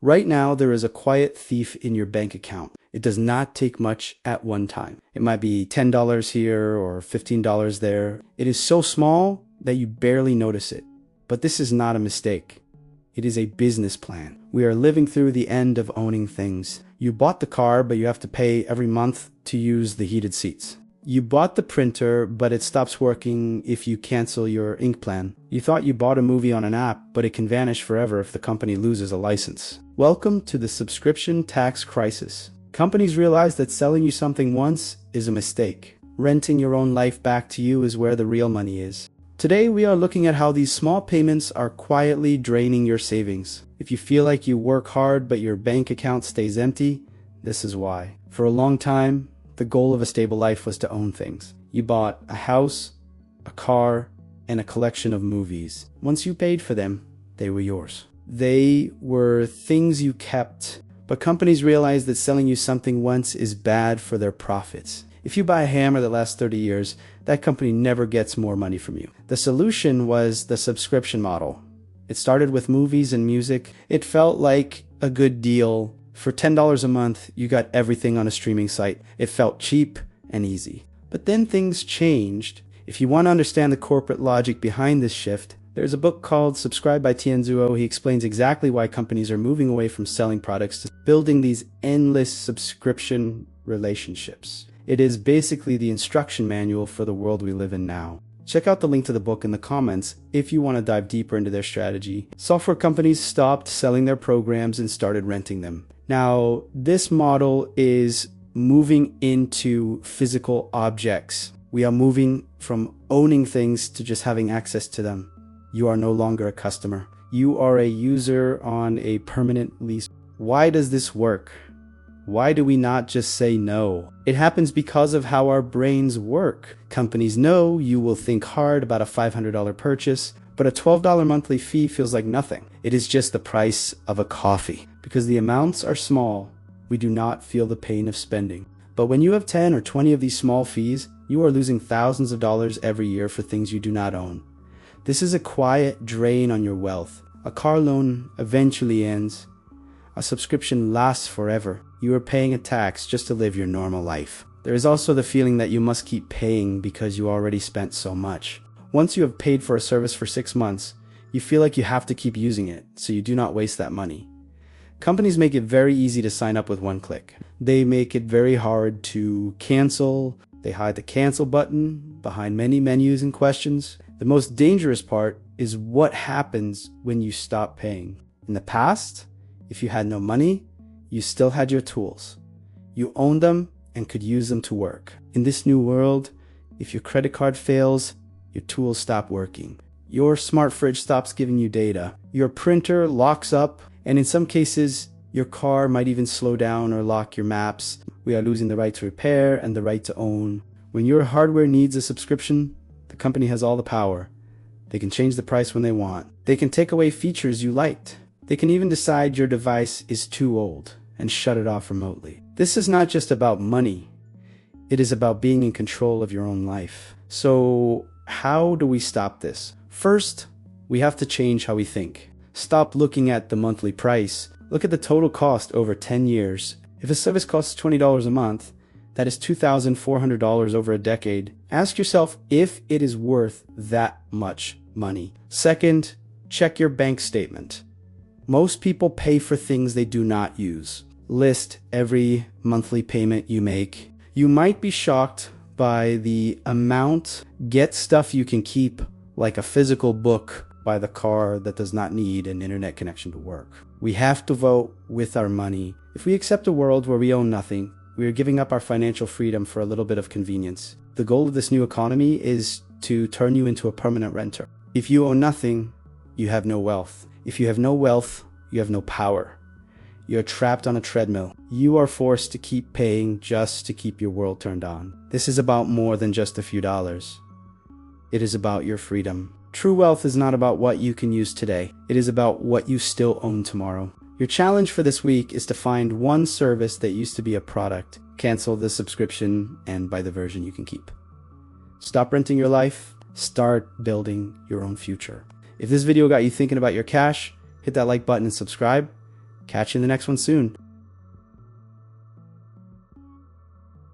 Right now, there is a quiet thief in your bank account. It does not take much at one time. It might be $10 here or $15 there. It is so small that you barely notice it. But this is not a mistake. It is a business plan. We are living through the end of owning things. You bought the car, but you have to pay every month to use the heated seats. You bought the printer, but it stops working if you cancel your ink plan. You thought you bought a movie on an app, but it can vanish forever if the company loses a license. Welcome to the subscription tax crisis. Companies realize that selling you something once is a mistake. Renting your own life back to you is where the real money is. Today, we are looking at how these small payments are quietly draining your savings. If you feel like you work hard but your bank account stays empty, this is why. For a long time, the goal of a stable life was to own things. You bought a house, a car, and a collection of movies. Once you paid for them, they were yours. They were things you kept, but companies realized that selling you something once is bad for their profits. If you buy a hammer that lasts 30 years, that company never gets more money from you. The solution was the subscription model. It started with movies and music. It felt like a good deal. For $10 a month, you got everything on a streaming site. It felt cheap and easy. But then things changed. If you want to understand the corporate logic behind this shift, there's a book called Subscribe by Tianzuo. He explains exactly why companies are moving away from selling products to building these endless subscription relationships. It is basically the instruction manual for the world we live in now. Check out the link to the book in the comments if you want to dive deeper into their strategy. Software companies stopped selling their programs and started renting them. Now, this model is moving into physical objects. We are moving from owning things to just having access to them. You are no longer a customer. You are a user on a permanent lease. Why does this work? Why do we not just say no? It happens because of how our brains work. Companies know you will think hard about a $500 purchase, but a $12 monthly fee feels like nothing. It is just the price of a coffee. Because the amounts are small, we do not feel the pain of spending. But when you have 10 or 20 of these small fees, you are losing thousands of dollars every year for things you do not own. This is a quiet drain on your wealth. A car loan eventually ends. A subscription lasts forever. You are paying a tax just to live your normal life. There is also the feeling that you must keep paying because you already spent so much. Once you have paid for a service for 6 months, you feel like you have to keep using it, so you do not waste that money. Companies make it very easy to sign up with one click. They make it very hard to cancel. They hide the cancel button behind many menus and questions. The most dangerous part is what happens when you stop paying. In the past, if you had no money, you still had your tools. You owned them and could use them to work. In this new world, if your credit card fails, your tools stop working. Your smart fridge stops giving you data. Your printer locks up, and in some cases, your car might even slow down or lock your maps. We are losing the right to repair and the right to own. When your hardware needs a subscription, the company has all the power. They can change the price when they want. They can take away features you liked. They can even decide your device is too old and shut it off remotely. This is not just about money. It is about being in control of your own life. So how do we stop this? First, we have to change how we think. Stop looking at the monthly price. Look at the total cost over 10 years. If a service costs $20 a month, that is $2,400 over a decade. Ask yourself if it is worth that much money. Second, check your bank statement. Most people pay for things they do not use. List every monthly payment you make. You might be shocked by the amount. Get stuff you can keep, like a physical book. Buy the car that does not need an internet connection to work. We have to vote with our money. If we accept a world where we own nothing, we are giving up our financial freedom for a little bit of convenience. The goal of this new economy is to turn you into a permanent renter. If you own nothing, you have no wealth. If you have no wealth, you have no power. You're trapped on a treadmill. You are forced to keep paying just to keep your world turned on. This is about more than just a few dollars. It is about your freedom. True wealth is not about what you can use today. It is about what you still own tomorrow. Your challenge for this week is to find one service that used to be a product, cancel the subscription, and buy the version you can keep. Stop renting your life. Start building your own future. If this video got you thinking about your cash, hit that like button and subscribe. Catch you in the next one soon.